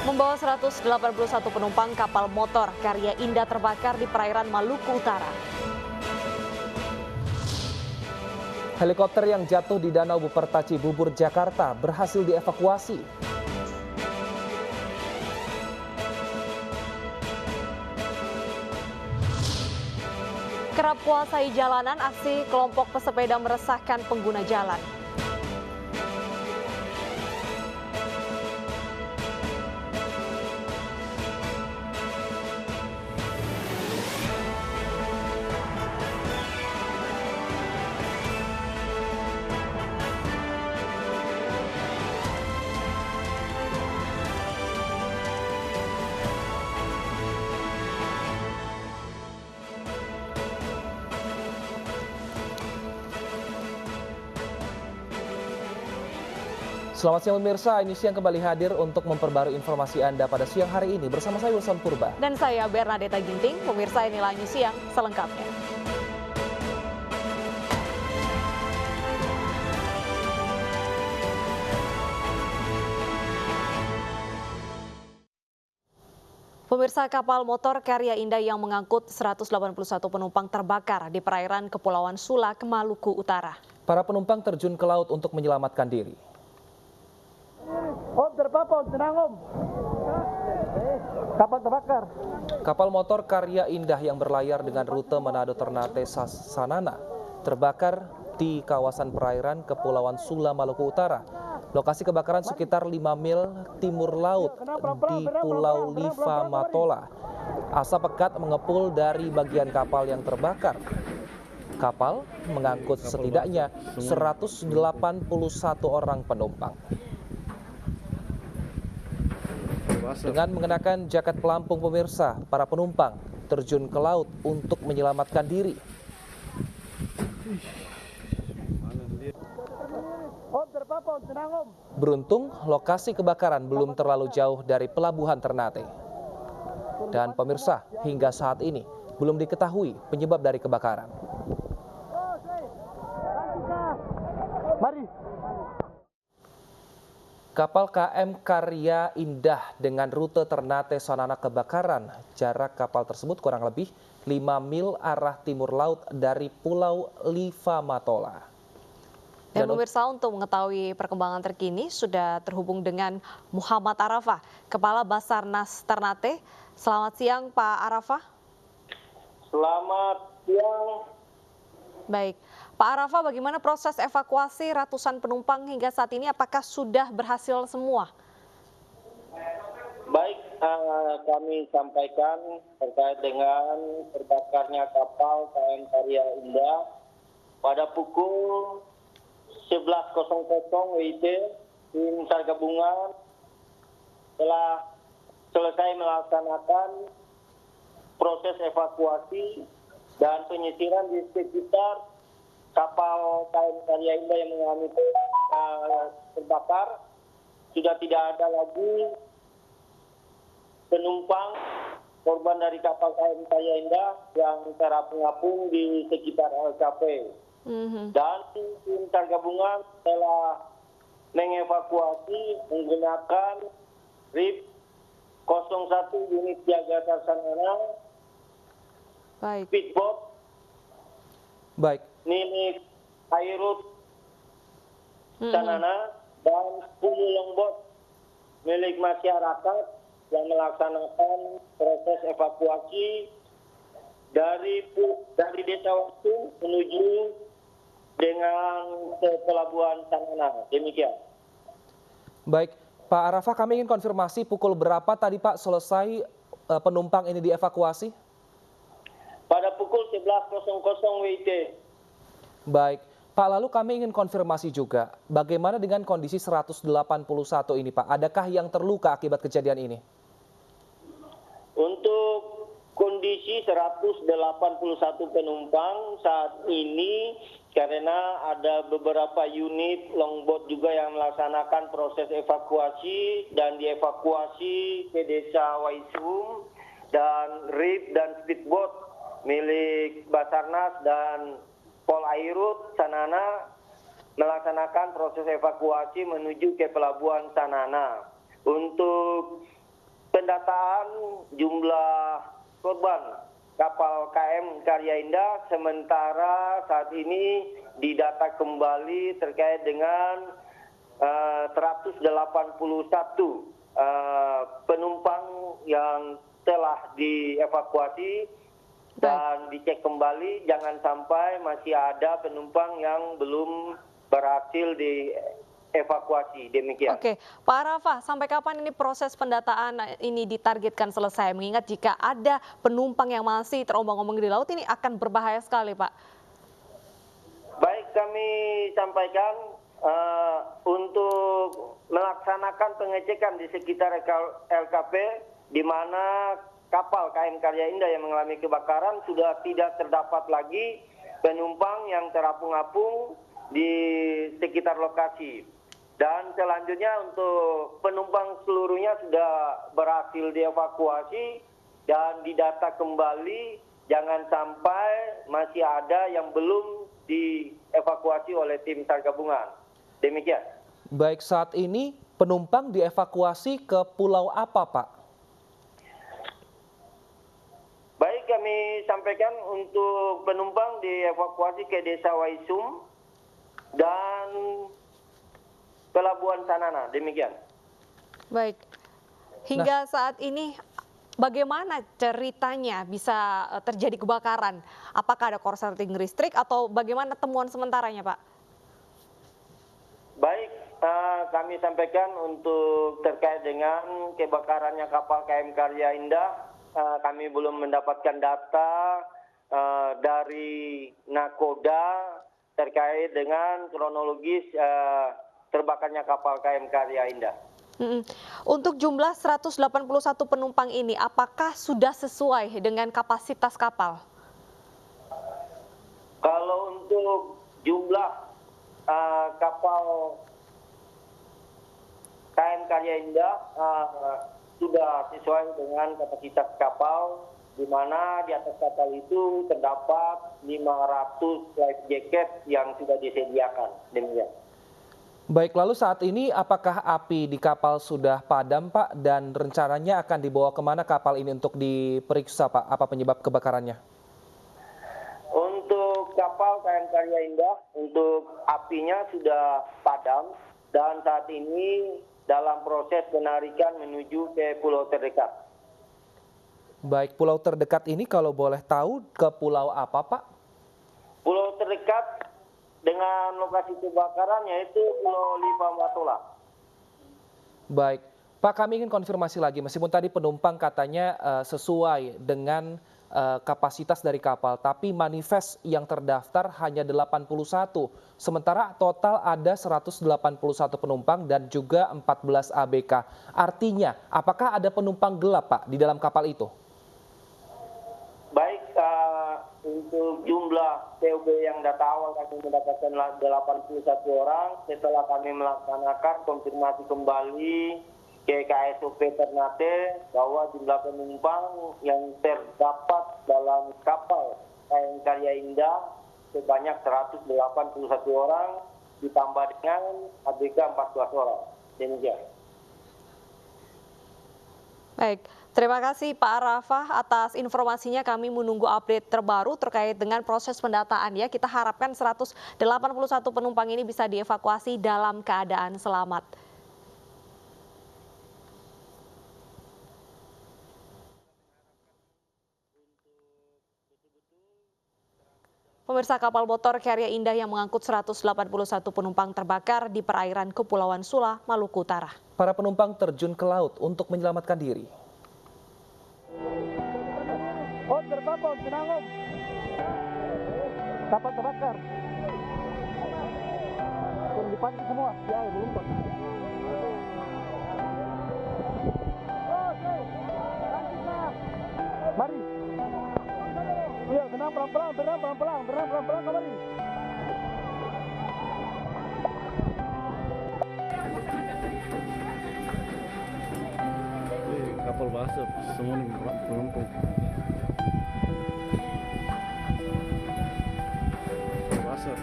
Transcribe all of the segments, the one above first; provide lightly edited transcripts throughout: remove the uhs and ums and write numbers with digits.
Membawa 181 penumpang kapal motor Karya Indah terbakar di perairan Maluku Utara. Helikopter yang jatuh di Danau Buperta Cibubur, Jakarta berhasil dievakuasi. Kerap kuasai jalanan, aksi kelompok pesepeda meresahkan pengguna jalan. Selamat siang pemirsa, ini siang kembali hadir untuk memperbarui informasi Anda pada siang hari ini bersama saya Wilson Purba. Dan saya Bernadetta Ginting, pemirsa inilah News Siang selengkapnya. Pemirsa, kapal motor Karya Indah yang mengangkut 181 penumpang terbakar di perairan Kepulauan Sulak, Maluku Utara. Para penumpang terjun ke laut untuk menyelamatkan diri. Om, terpapar, tenang Om. Kapal terbakar. Kapal motor Karya Indah yang berlayar dengan rute Manado Ternate Sanana terbakar di kawasan perairan Kepulauan Sula, Maluku Utara. Lokasi kebakaran sekitar 5 mil timur laut di Pulau Liva Matola. Asap pekat mengepul dari bagian kapal yang terbakar. Kapal mengangkut setidaknya 181 orang penumpang. Dengan mengenakan jaket pelampung pemirsa, para penumpang terjun ke laut untuk menyelamatkan diri. Om, terpapar, tenang Om. Beruntung, lokasi kebakaran belum terlalu jauh dari pelabuhan Ternate. Dan pemirsa, hingga saat ini belum diketahui penyebab dari kebakaran. Mari. Kapal KM Karya Indah dengan rute Ternate Sanana kebakaran. Jarak kapal tersebut kurang lebih 5 mil arah timur laut dari Pulau Liva Matola. Dan pemirsa, untuk mengetahui perkembangan terkini sudah terhubung dengan Muhammad Arafah, Kepala Basarnas Ternate. Selamat siang Pak Arafah. Selamat siang. Baik, Pak Arafah, bagaimana proses evakuasi ratusan penumpang hingga saat ini? Apakah sudah berhasil semua? Baik, kami sampaikan terkait dengan terbakarnya kapal KM Karya Indah pada pukul 11.00 WIB. Tim SAR gabungan telah selesai melaksanakan proses evakuasi dan penyisiran di sekitar kapal KM Karya Indah yang mengalami terbakar. Sudah tidak ada lagi penumpang korban dari kapal KM Karya Indah yang terapung-apung di sekitar LKP. Dan tim SAR gabungan telah mengevakuasi menggunakan RIP 01 unit siaga Sanana, speedboat milik Airut Sanana, dan 10 longboat milik masyarakat yang melaksanakan proses evakuasi dari Desa Waktu menuju dengan ke Pelabuhan Sanana. Demikian. Baik, Pak Arafah, kami ingin konfirmasi pukul berapa tadi Pak selesai penumpang ini dievakuasi? Pada pukul 11.00 WIB. Baik, Pak, lalu kami ingin konfirmasi juga, bagaimana dengan kondisi 181 ini Pak? Adakah yang terluka akibat kejadian ini? Untuk kondisi 181 penumpang saat ini, karena ada beberapa unit longboat juga yang melaksanakan proses evakuasi dan dievakuasi ke Desa Waisum, dan RIP dan speedboat milik Basarnas dan Pol Airut Sanana melaksanakan proses evakuasi menuju ke Pelabuhan Sanana. Untuk pendataan jumlah korban kapal KM Karya Indah, sementara saat ini didata kembali terkait dengan 181 penumpang yang telah dievakuasi dan dicek kembali, jangan sampai masih ada penumpang yang belum berhasil dievakuasi. Demikian. Oke, Pak Arafah, sampai kapan ini proses pendataan ini ditargetkan selesai? Mengingat jika ada penumpang yang masih terombang-ombang di laut, ini akan berbahaya sekali, Pak. Baik, kami sampaikan untuk melaksanakan pengecekan di sekitar LKP, di mana kapal KM Karya Indah yang mengalami kebakaran sudah tidak terdapat lagi penumpang yang terapung-apung di sekitar lokasi. Dan selanjutnya untuk penumpang seluruhnya sudah berhasil dievakuasi dan didata kembali, jangan sampai masih ada yang belum dievakuasi oleh tim SAR gabungan. Demikian. Baik, saat ini penumpang dievakuasi ke pulau apa, Pak? Baik, kami sampaikan untuk penumpang dievakuasi ke Desa Waisum dan Pelabuhan Sanana. Demikian. Baik, hingga saat ini bagaimana ceritanya bisa terjadi kebakaran? Apakah ada korsleting listrik atau bagaimana temuan sementaranya, Pak? Baik, kami sampaikan untuk terkait dengan kebakarannya kapal KM Karya Indah, kami belum mendapatkan data dari Nakoda terkait dengan kronologis terbakarnya kapal KM Karya Indah. Untuk jumlah 181 penumpang ini, apakah sudah sesuai dengan kapasitas kapal? Kalau untuk jumlah kapal KM Karya Indah sudah sesuai dengan kapasitas kapal, di mana di atas kapal itu terdapat 500 life jacket yang sudah disediakan. Demikian. Baik, lalu saat ini apakah api di kapal sudah padam, Pak? Dan rencananya akan dibawa kemana kapal ini untuk diperiksa, Pak? Apa penyebab kebakarannya? Untuk kapal KM Karya Indah, untuk apinya sudah padam dan saat ini dalam proses penarikan menuju ke pulau terdekat. Baik, pulau terdekat ini kalau boleh tahu ke pulau apa, Pak? Pulau terdekat dengan lokasi kebakaran yaitu Pulau Livamatola. Baik, Pak, kami ingin konfirmasi lagi, meskipun tadi penumpang katanya sesuai dengan kapasitas dari kapal, tapi manifest yang terdaftar hanya 81, sementara total ada 181 penumpang dan juga 14 ABK. Artinya, apakah ada penumpang gelap, Pak, di dalam kapal itu? Baik, untuk jumlah TOB yang data awal kami mendapatkan 81 orang. Setelah kami melaksanakan konfirmasi kembali ke KSOP Ternate bahwa jumlah penumpang yang terdapat dalam kapal KM Karya Indah sebanyak 181 orang ditambah dengan ABK 14 orang. Demikian. Baik, terima kasih Pak Arafah atas informasinya. Kami menunggu update terbaru terkait dengan proses pendataan ya. Kita harapkan 181 penumpang ini bisa dievakuasi dalam keadaan selamat. Pemirsa, kapal motor Karya Indah yang mengangkut 181 penumpang terbakar di perairan Kepulauan Sula, Maluku Utara. Para penumpang terjun ke laut untuk menyelamatkan diri. Oh, terbakar, Sinangom. Kapal terbakar. Turun dipancing semua, di air, melompat. Mari. Iya, berenang pelan-pelan, kembali. Kapal basah, semua nih penumpang. Basah.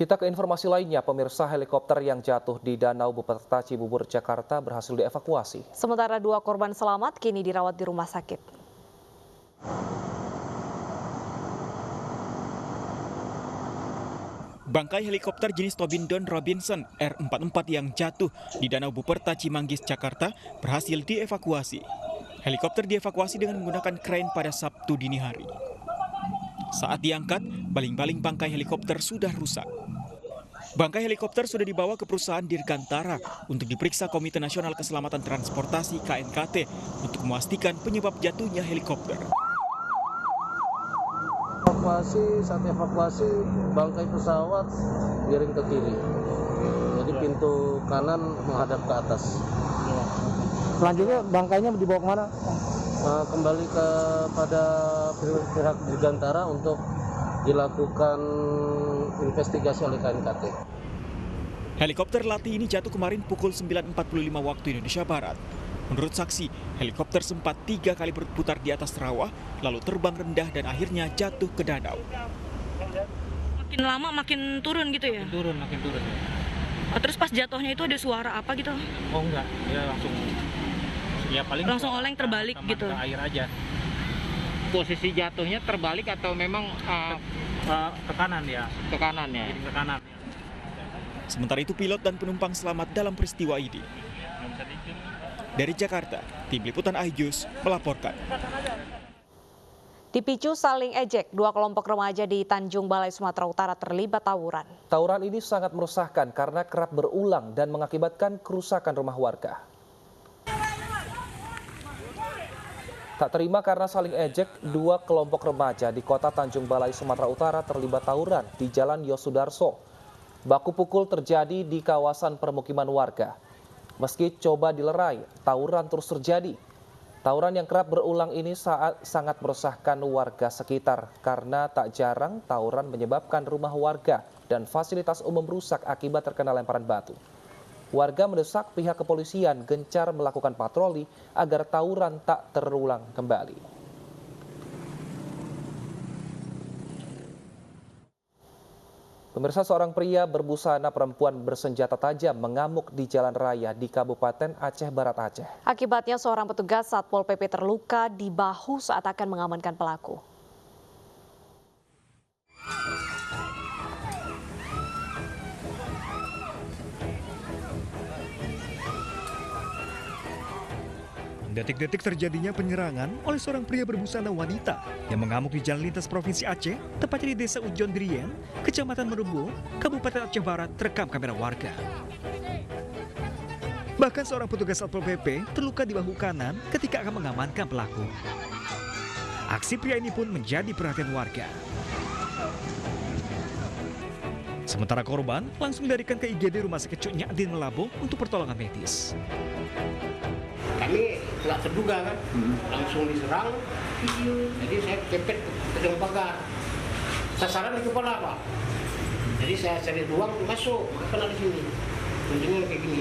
Kita ke informasi lainnya, pemirsa, helikopter yang jatuh di Danau Buperta Cibubur, Jakarta berhasil dievakuasi. Sementara 2 korban selamat kini dirawat di rumah sakit. Bangkai helikopter jenis Tobindon Robinson R44 yang jatuh di Danau Buperta Cimanggis, Jakarta berhasil dievakuasi. Helikopter dievakuasi dengan menggunakan krain pada Sabtu dini hari. Saat diangkat, baling-baling bangkai helikopter sudah rusak. Bangkai helikopter sudah dibawa ke perusahaan Dirgantara untuk diperiksa Komite Nasional Keselamatan Transportasi KNKT untuk memastikan penyebab jatuhnya helikopter. Saat evakuasi bangkai pesawat miring ke kiri, jadi pintu kanan menghadap ke atas. Selanjutnya bangkainya dibawa kemana? Kembali kepada pihak Dirgantara untuk dilakukan investigasi oleh KNKT. Helikopter latih ini jatuh kemarin pukul 9.45 waktu Indonesia Barat. Menurut saksi, helikopter sempat 3 kali berputar di atas rawa, lalu terbang rendah dan akhirnya jatuh ke danau. Makin lama makin turun gitu ya? Makin turun. Terus pas jatuhnya itu ada suara apa gitu? Oh enggak, dia paling langsung oleng terbalik gitu. Air aja. Posisi jatuhnya terbalik atau memang Ke kanan ya. ke kanan ya? Ke kanan. Sementara itu pilot dan penumpang selamat dalam peristiwa ini. Dari Jakarta, Tim Liputan iJus melaporkan. Dipicu saling ejek, 2 kelompok remaja di Tanjung Balai, Sumatera Utara terlibat tawuran. Tawuran ini sangat meresahkan karena kerap berulang dan mengakibatkan kerusakan rumah warga. Tak terima karena saling ejek, 2 kelompok remaja di kota Tanjung Balai, Sumatera Utara terlibat tawuran di Jalan Yosudarso. Baku pukul terjadi di kawasan permukiman warga. Meski coba dilerai, tawuran terus terjadi. Tawuran yang kerap berulang ini sangat meresahkan warga sekitar karena tak jarang tawuran menyebabkan rumah warga dan fasilitas umum rusak akibat terkena lemparan batu. Warga mendesak pihak kepolisian gencar melakukan patroli agar tawuran tak terulang kembali. Pemirsa, seorang pria berbusana perempuan bersenjata tajam mengamuk di jalan raya di Kabupaten Aceh Barat, Aceh. Akibatnya seorang petugas Satpol PP terluka di bahu saat akan mengamankan pelaku. Detik-detik terjadinya penyerangan oleh seorang pria berbusana wanita yang mengamuk di jalan lintas Provinsi Aceh, tepatnya di Desa Ujon Drien, Kecamatan Merubo, Kabupaten Aceh Barat, terekam kamera warga. Bahkan seorang petugas Satpol PP terluka di bahu kanan ketika akan mengamankan pelaku. Aksi pria ini pun menjadi perhatian warga. Sementara korban langsung dilarikan ke IGD Rumah Sakit Cuk Nyadin Melabo untuk pertolongan medis. Kami nggak terduga kan, langsung diserang. Jadi saya kepet ke dalam pagar. Sasaran di kepala Pak. Jadi saya cari ruang untuk masuk, kena di sini. Kuncinya kayak gini.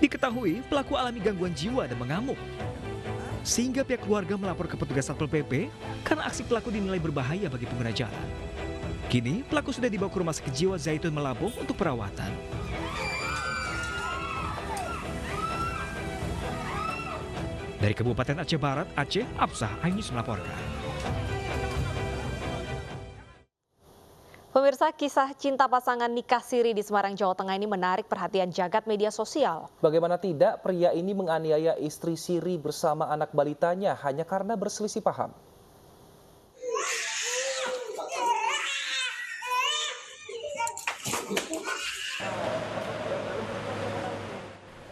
Diketahui pelaku alami gangguan jiwa dan mengamuk. Sehingga pihak keluarga melapor ke petugas Satpol PP karena aksi pelaku dinilai berbahaya bagi pengguna jalan. Kini pelaku sudah dibawa ke Rumah Sakit Jiwa Zaitun Melabo untuk perawatan. Dari Kabupaten Aceh Barat, Aceh, Absah iNews melaporkan. Pemirsa, kisah cinta pasangan nikah siri di Semarang, Jawa Tengah ini menarik perhatian jagat media sosial. Bagaimana tidak, pria ini menganiaya istri siri bersama anak balitanya hanya karena berselisih paham.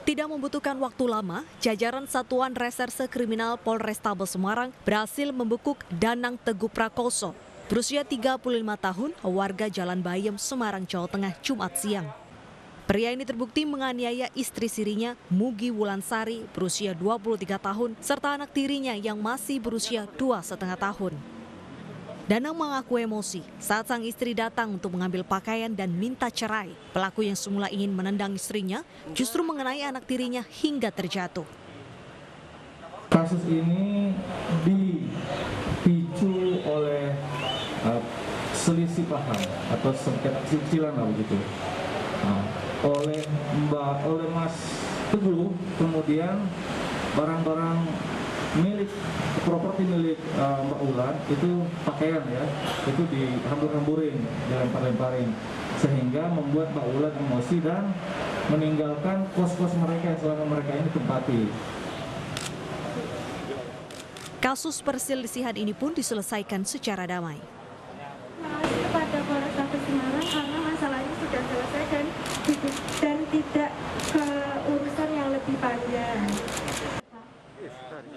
Tidak membutuhkan waktu lama, jajaran Satuan Reserse Kriminal Polrestabes Semarang berhasil membekuk Danang Teguh Prakoso, berusia 35 tahun, warga Jalan Bayem, Semarang, Jawa Tengah, Jumat siang. Pria ini terbukti menganiaya istri sirinya, Mugi Wulansari, berusia 23 tahun, serta anak tirinya yang masih berusia 2,5 tahun. Danang mengaku emosi saat sang istri datang untuk mengambil pakaian dan minta cerai. Pelaku yang semula ingin menendang istrinya justru mengenai anak tirinya hingga terjatuh. Kasus ini dipicu oleh selisih paham atau sengketa cicilan lah begitu. Nah, oleh Mas Teguh, kemudian barang-barang milik properti milik Mbak Ulan itu pakaian ya, itu dihambur-hamburin, dilempar-lemparin, sehingga membuat Mbak Ulan emosi dan meninggalkan kos-kos mereka yang selama mereka ini tempati. Kasus perselisihan ini pun diselesaikan secara damai. Kepada Polrestabes Semarang karena masalahnya sudah selesai dan tidak ke urusan yang lebih panjang.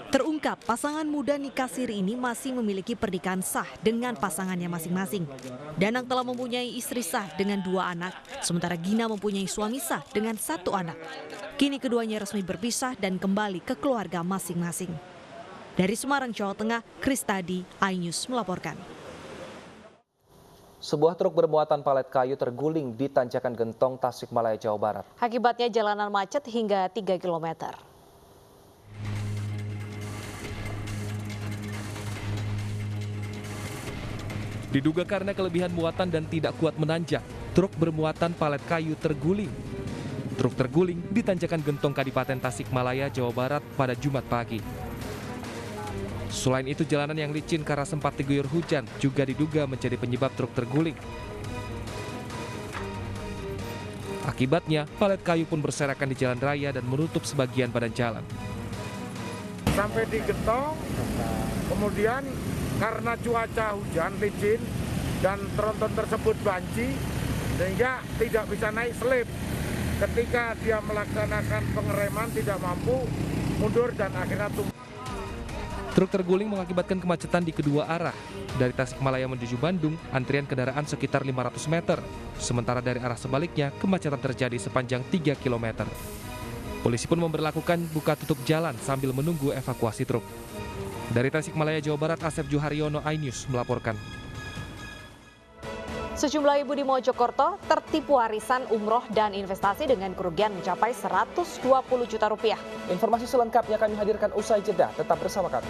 Terungkap pasangan muda nikah siri ini masih memiliki pernikahan sah dengan pasangannya masing-masing. Danang telah mempunyai istri sah dengan 2 anak, sementara Gina mempunyai suami sah dengan 1 anak. Kini keduanya resmi berpisah dan kembali ke keluarga masing-masing. Dari Semarang, Jawa Tengah, Kristadi, iNews melaporkan. Sebuah truk bermuatan palet kayu terguling di Tanjakan Gentong, Tasikmalaya, Jawa Barat. Akibatnya jalanan macet hingga 3 km. Diduga karena kelebihan muatan dan tidak kuat menanjak, truk bermuatan palet kayu terguling. Truk terguling di Tanjakan Gentong, Kadipaten Tasikmalaya, Jawa Barat pada Jumat pagi. Selain itu, jalanan yang licin karena sempat diguyur hujan juga diduga menjadi penyebab truk terguling. Akibatnya, palet kayu pun berserakan di jalan raya dan menutup sebagian badan jalan. Sampai di Gentong, kemudian karena cuaca hujan licin dan tronton tersebut banci, sehingga tidak bisa naik selip. Ketika dia melaksanakan pengereman tidak mampu, mundur dan akhirnya tumbang. Truk terguling mengakibatkan kemacetan di kedua arah. Dari Tasikmalaya menuju Bandung, antrian kendaraan sekitar 500 meter. Sementara dari arah sebaliknya, kemacetan terjadi sepanjang 3 km. Polisi pun memberlakukan buka tutup jalan sambil menunggu evakuasi truk. Dari Tasikmalaya, Jawa Barat, Asep Juharyono, iNews melaporkan. Sejumlah ibu di Mojokerto tertipu warisan umroh dan investasi dengan kerugian mencapai 120 juta rupiah. Informasi selengkapnya kami hadirkan usai jeda. Tetap bersama kami.